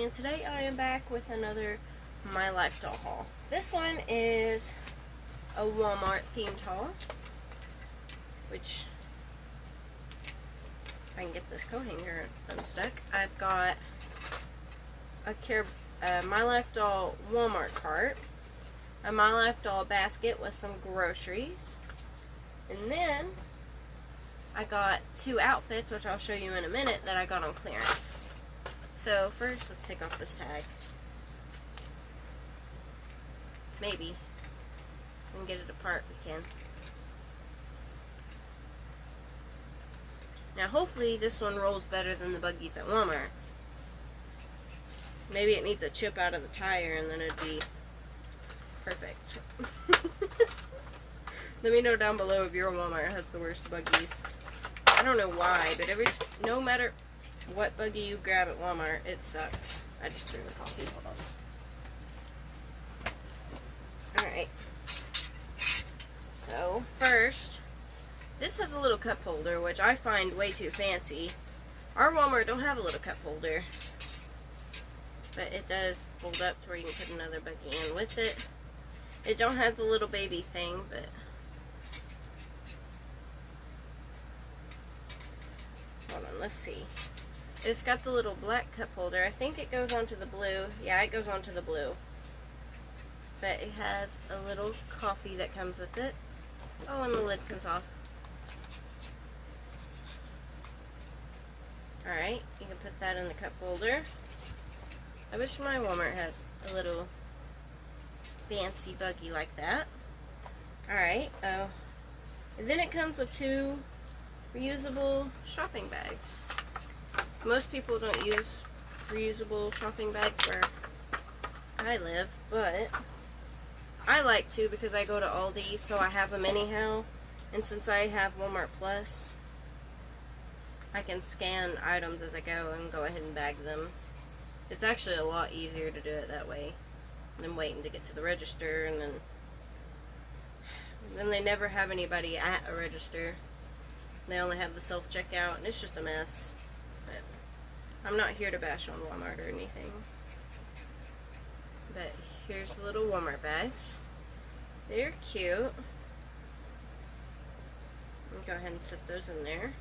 and today I am back with another My Life doll haul. This one is a Walmart themed haul, which, if I can get this coat hanger unstuck, I've got a My Life doll Walmart cart, a My Life doll basket with some groceries, and then I got two outfits, which I'll show you in a minute, that I got on clearance. So first, let's take off this tag. Maybe. If we can get it apart, we can. Now hopefully this one rolls better than the buggies at Walmart. Maybe it needs a chip out of the tire and then it'd be perfect. Let me know down below if your Walmart has the worst buggies. I don't know why, but no matter what buggy you grab at Walmart, it sucks. I just threw the coffee. Hold on. Alright. So, first, this has a little cup holder, which I find way too fancy. Our Walmart don't have a little cup holder. But it does fold up to where you can put another buggy in with it. It don't have the little baby thing, but hold on, let's see. It's got the little black cup holder. I think it goes onto the blue. Yeah, it goes onto the blue. But it has a little coffee that comes with it. Oh, and the lid comes off. Alright, you can put that in the cup holder. I wish my Walmart had a little fancy buggy like that. Alright, and then it comes with two reusable shopping bags. Most people don't use reusable shopping bags where I live, but I like to because I go to Aldi, so I have them anyhow. And since I have Walmart Plus, I can scan items as I go and go ahead and bag them. It's actually a lot easier to do it that way than waiting to get to the register, and then they never have anybody at a register. They only have the self-checkout, and it's just a mess. But I'm not here to bash on Walmart or anything. But here's the little Walmart bags. They're cute. I'll go ahead and set those in there.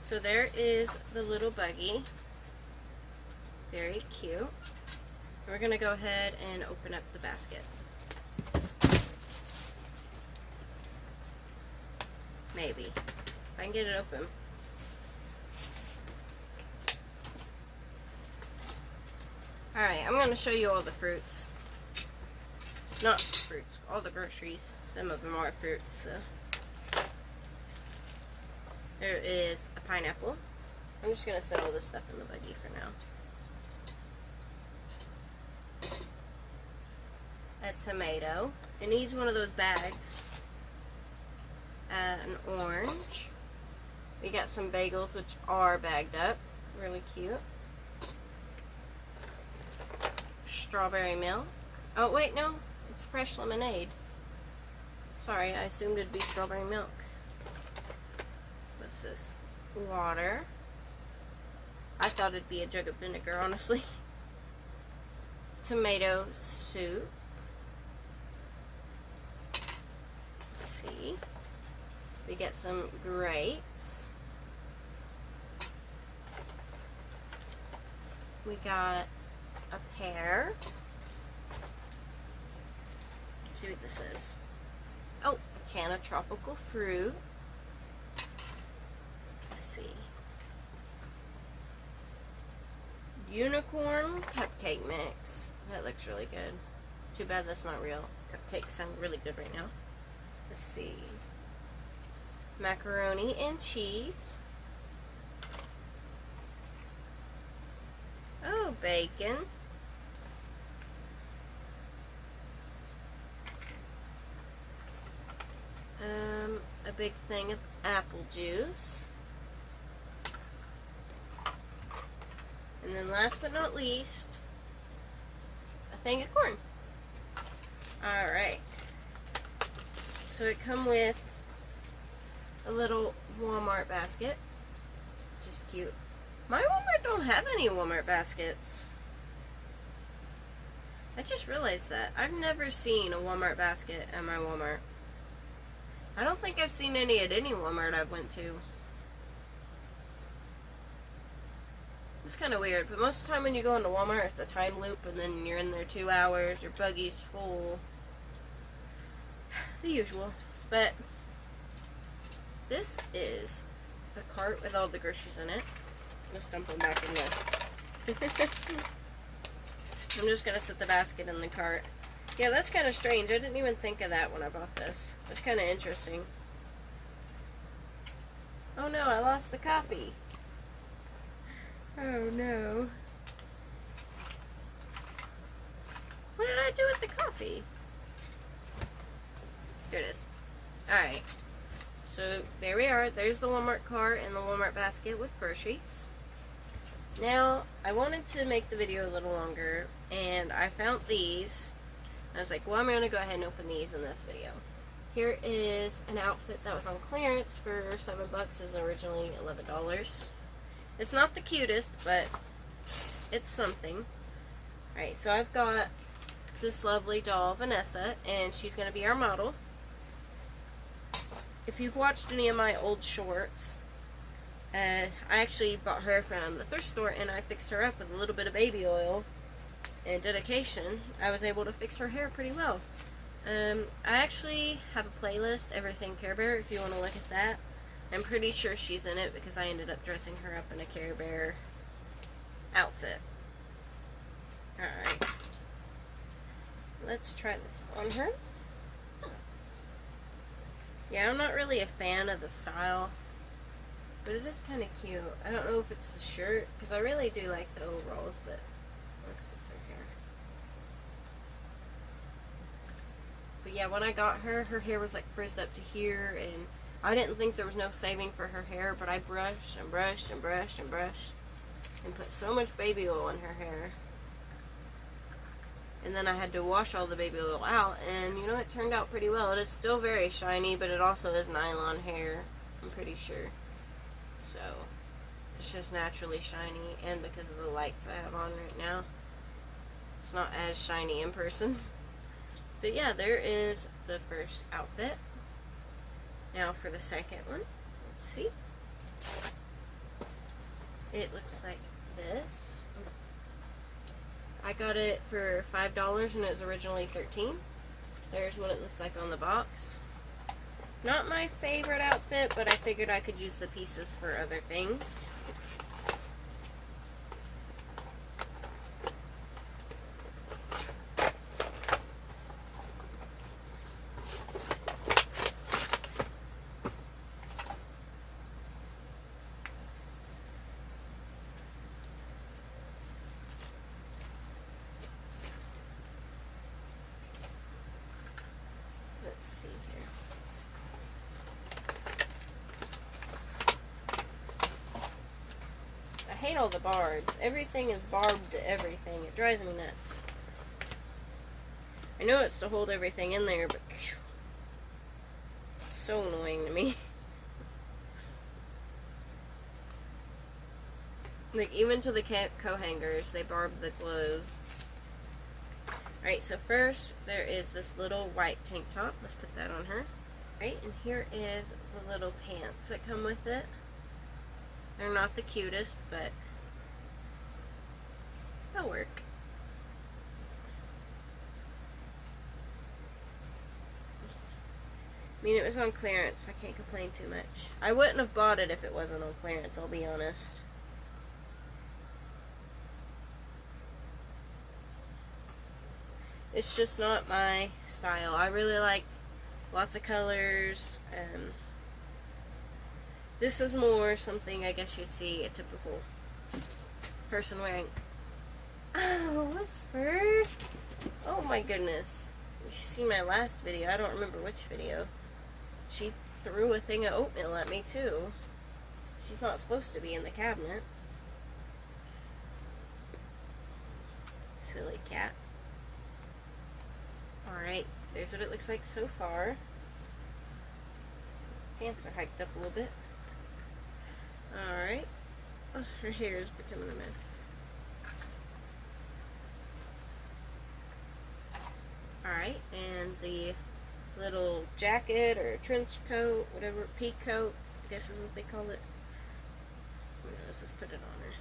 So there is the little buggy. Very cute. We're going to go ahead and open up the basket. Maybe. If I can get it open. Alright, I'm going to show you all the fruits. Not fruits, all the groceries. Some of them are fruits. So. There is a pineapple. I'm just going to set all this stuff in the buggy for now. A tomato. It needs one of those bags. An orange. We got some bagels, which are bagged up. Really cute. Strawberry milk. Oh, wait, no. It's fresh lemonade. Sorry, I assumed it'd be strawberry milk. What's this? Water. I thought it'd be a jug of vinegar, honestly. Tomato soup. Let's see. We get some grapes. We got a pear. Let's see what this is. Oh, a can of tropical fruit. Let's see. Unicorn cupcake mix. That looks really good. Too bad that's not real. Cupcakes sound really good right now. Let's see. Macaroni and cheese. Oh, bacon. A big thing of apple juice. And then last but not least, a thing of corn. Alright. So it come with a little Walmart basket, which is cute. My Walmart don't have any Walmart baskets. I just realized that. I've never seen a Walmart basket at my Walmart. I don't think I've seen any at any Walmart I've went to. It's kind of weird, but most of the time when you go into Walmart, it's a time loop, and then you're in there 2 hours, your buggy's full. The usual. But this is the cart with all the groceries in it. I'm just dump them back in there. I'm just gonna set the basket in the cart. Yeah, that's kind of strange. I didn't even think of that when I bought this. It's kind of interesting. Oh no, I lost the coffee. Oh no. What did I do with the coffee? There it is. Alright. So there we are. There's the Walmart cart and the Walmart basket with groceries. Now, I wanted to make the video a little longer, and I found these. I was like, well, I'm going to go ahead and open these in this video. Here is an outfit that was on clearance for $7. It was originally $11. It's not the cutest, but it's something. Alright, so I've got this lovely doll, Vanessa, and she's going to be our model. If you've watched any of my old shorts, I actually bought her from the thrift store, and I fixed her up with a little bit of baby oil and dedication. I was able to fix her hair pretty well. I actually have a playlist, Everything Care Bear, if you want to look at that. I'm pretty sure she's in it because I ended up dressing her up in a Care Bear outfit. Alright. Let's try this on her. Yeah, I'm not really a fan of the style, but it is kind of cute. I don't know if it's the shirt, because I really do like the overalls, but let's fix her hair. But yeah, when I got her, her hair was like frizzed up to here, and I didn't think there was no saving for her hair, but I brushed and brushed and brushed and brushed and put so much baby oil in her hair. And then I had to wash all the baby oil out, and you know, it turned out pretty well. It is still very shiny, but it also is nylon hair, I'm pretty sure. So, it's just naturally shiny, and because of the lights I have on right now, it's not as shiny in person. But yeah, there is the first outfit. Now for the second one, let's see. It looks like this. I got it for $5 and it was originally $13. There's what it looks like on the box. Not my favorite outfit, but I figured I could use the pieces for other things. Let's see here. I hate all the barbs. Everything is barbed to everything. It drives me nuts. I know it's to hold everything in there, but phew, it's so annoying to me. Like, even to the co-hangers, they barb the clothes. Alright, so first, there is this little white tank top. Let's put that on her. Alright, and here is the little pants that come with it. They're not the cutest, but they'll work. I mean, it was on clearance. I can't complain too much. I wouldn't have bought it if it wasn't on clearance, I'll be honest. It's just not my style. I really like lots of colors. This is more something I guess you'd see a typical person wearing. Oh, Whisper! Oh my goodness. You see my last video. I don't remember which video. She threw a thing of oatmeal at me too. She's not supposed to be in the cabinet. Silly cat. Alright, there's what it looks like so far. Pants are hiked up a little bit. Alright. Oh, her hair is becoming a mess. Alright, and the little jacket or trench coat, whatever, peak coat, I guess is what they call it. Let's just put it on her.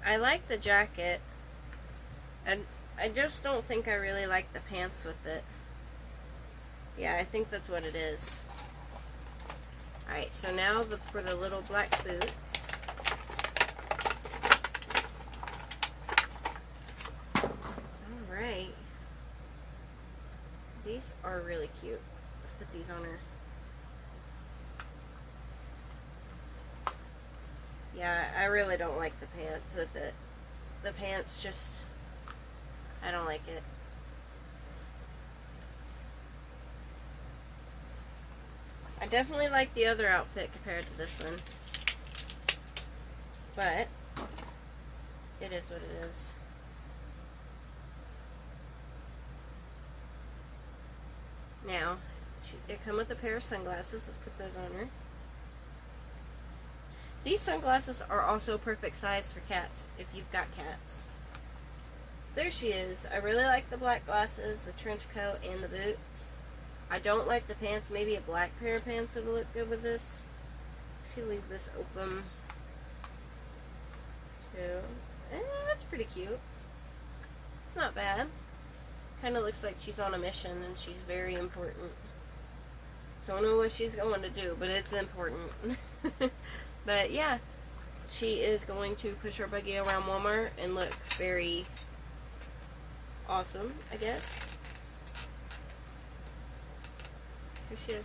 I like the jacket, and I just don't think I really like the pants with it. Yeah, I think that's what it is. Alright, so now for the little black boots. Alright. These are really cute. Let's put these on her. Yeah, I really don't like the pants with it. The pants just, I don't like it. I definitely like the other outfit compared to this one. But, it is what it is. Now, they come with a pair of sunglasses. Let's put those on her. These sunglasses are also perfect size for cats, if you've got cats. There she is. I really like the black glasses, the trench coat, and the boots. I don't like the pants. Maybe a black pair of pants would look good with this. If you leave this open, too. That's pretty cute. It's not bad. Kind of looks like she's on a mission and she's very important. Don't know what she's going to do, but it's important. But yeah, she is going to push her buggy around Walmart and look very awesome, I guess. Here she is.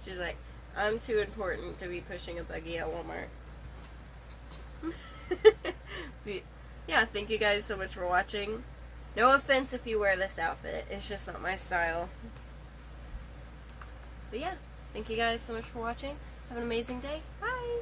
She's like, I'm too important to be pushing a buggy at Walmart. Yeah, thank you guys so much for watching. No offense if you wear this outfit. It's just not my style. But yeah, thank you guys so much for watching. Have an amazing day. Bye!